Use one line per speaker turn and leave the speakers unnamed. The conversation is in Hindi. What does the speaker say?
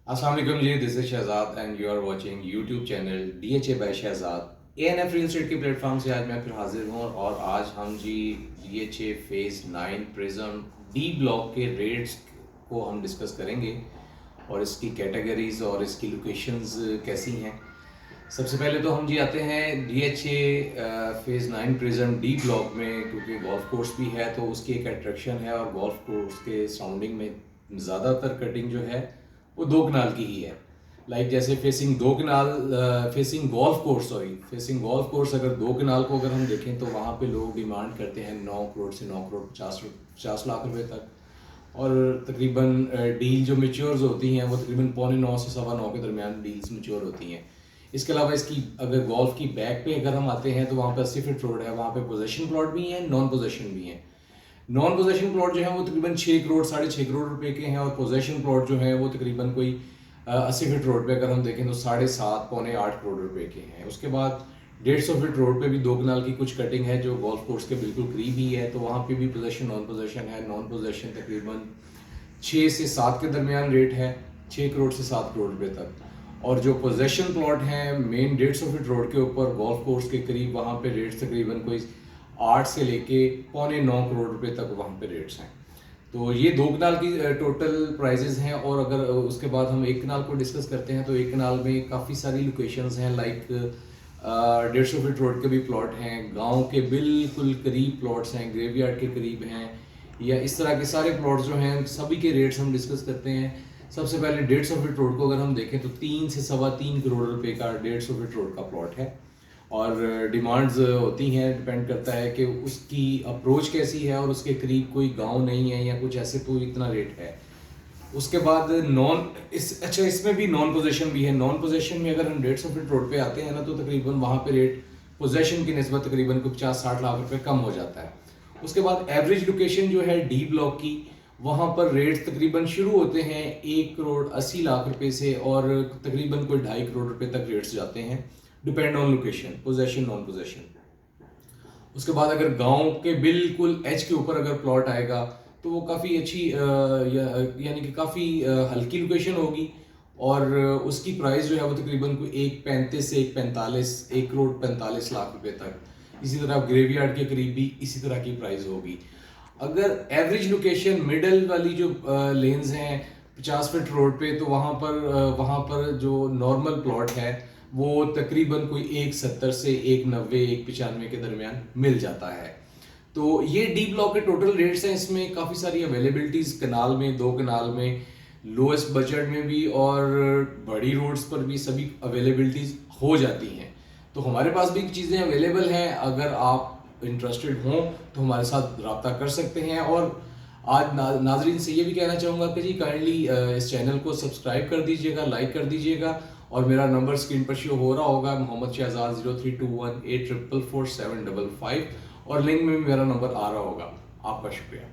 अस्सलाम वालेकुम जी, this is Shahzad and you are watching YouTube channel DHA by Shahzad. ANF real estate के प्लेटफॉर्म से आज मैं फिर हाजिर हूँ और आज हम जी DHA phase 9 prism D block के रेट्स को हम डिस्कस करेंगे और इसकी कैटेगरीज और इसकी लोकेशंस कैसी हैं। सबसे पहले तो हम जी आते हैं DHA phase 9 prism D block में, क्योंकि गोल्फ कोर्स भी है तो उसकी एक अट्रैक्शन है और गोल्फ कोर्स के सराउंडिंग में ज़्यादातर कटिंग जो है वो 2 कनाल की ही है। लाइक जैसे फेसिंग 2 कनाल, फेसिंग गोल्फ कोर्स अगर 2 कनाल को अगर हम देखें तो वहाँ पे लोग डिमांड करते हैं 9 करोड़ से 9 करोड़ 50 लाख रुपए तक। और तकरीबन डील जो मेच्योर्स होती हैं वो तकरीबन 8.25 से 9.25 के दरमियान डील्स मेच्योर होती हैं। इसके अलावा इसकी अगर गोल्फ की बैक पे अगर हम आते हैं तो वहाँ पे 80 फीट रोड है, वहाँ पे पोजेशन प्लॉट भी हैं, नॉन पोजेशन भी हैं। नॉन पोजेशन प्लॉट जो है वो तकरीबन 6 करोड़ 6.5 करोड़ रुपए के हैं और पोजेशन प्लॉट जो है वो तकरीबन कोई 80 फीट रोड पे अगर हम देखें तो 7.5 पौने 8 करोड़ रुपए के हैं। उसके बाद 150 फीट रोड पे भी 2 कनाल की कुछ कटिंग है जो गोल्फ कोर्स के बिल्कुल करीब ही है, तो वहाँ पे भी पोजेशन नॉन पोजेशन है। नॉन पोजेशन तकरीबन 6 से 7 के दरमियान रेट है, 6 करोड़ से 7 करोड़ रुपए तक। और जो पोजेशन प्लॉट हैं मेन 150 फीट रोड के ऊपर गोल्फ कोर्स के करीब, वहाँ पे रेट्स तकरीबन कोई 8 से लेके पौने 9 करोड़ रुपए तक वहाँ पे रेट्स हैं। तो ये 2 कनाल की टोटल प्राइजेज हैं। और अगर उसके बाद हम 1 कनाल को डिस्कस करते हैं तो 1 कनाल में काफ़ी सारी लोकेशंस हैं। लाइक 150 फीट रोड के भी प्लॉट हैं, गांव के बिल्कुल करीब प्लॉट्स हैं, ग्रेवयार्ड के करीब हैं, या इस तरह के सारे प्लॉट्स जो हैं सभी के रेट्स हम डिस्कस करते हैं। सबसे पहले 150 फीट रोड को अगर हम देखें तो 3 से 3.25 करोड़ रुपए का 150 फीट रोड का प्लॉट है। और डिमांड्स होती हैं, डिपेंड करता है कि उसकी अप्रोच कैसी है और उसके करीब कोई गांव नहीं है या कुछ ऐसे, तो इतना रेट है। उसके बाद इसमें भी नॉन पोजेशन भी है। नॉन पोजेशन में अगर हम 150 फीट रोड पे आते हैं ना तो तकरीबन वहाँ पे रेट पोजेशन की निस्बत तकरीबन कुछ 50-60 लाख रुपए कम हो जाता है। उसके बाद एवरेज लोकेशन जो है D ब्लॉक की, वहाँ पर रेट तकरीबन शुरू होते हैं 1 करोड़ 80 लाख रुपए से और तकरीबन कोई 2.5 करोड़ रुपए तक रेट्स जाते हैं, depend on location, possession non possession. उसके बाद अगर गांव के बिल्कुल एज के ऊपर अगर प्लॉट आएगा तो वो काफ़ी अच्छी यानी कि काफ़ी हल्की लोकेशन होगी और उसकी प्राइस जो है वो तकरीबन कोई 1.35 से 1.45, 1 करोड़ 45 लाख रुपए तक। इसी तरह ग्रेवयार्ड के करीब भी इसी तरह की प्राइस होगी। अगर एवरेज लोकेशन मिडल वाली जो लेन्स हैं 50 फीट रोड पे, तो वहाँ पर जो नॉर्मल प्लॉट है वो तकरीबन कोई 170 से 190 195 के दरमियान मिल जाता है। तो ये D ब्लॉक के टोटल रेट्स हैं। इसमें काफ़ी सारी अवेलेबिलिटीज़ कनाल में, 2 कनाल में, लोएस्ट बजट में भी और बड़ी रोड्स पर भी सभी अवेलेबिलिटीज़ हो जाती हैं। तो हमारे पास भी चीज़ें अवेलेबल हैं, अगर आप इंटरेस्टेड हों तो हमारे साथ रब्ता कर सकते हैं। और आज नाजरीन से ये भी कहना चाहूँगा कि जी काइंडली इस चैनल को सब्सक्राइब कर दीजिएगा, लाइक कर दीजिएगा। और मेरा नंबर स्क्रीन पर शो हो रहा होगा, मोहम्मद शहजाद 0321844755, और लिंक में भी मेरा नंबर आ रहा होगा। आपका शुक्रिया।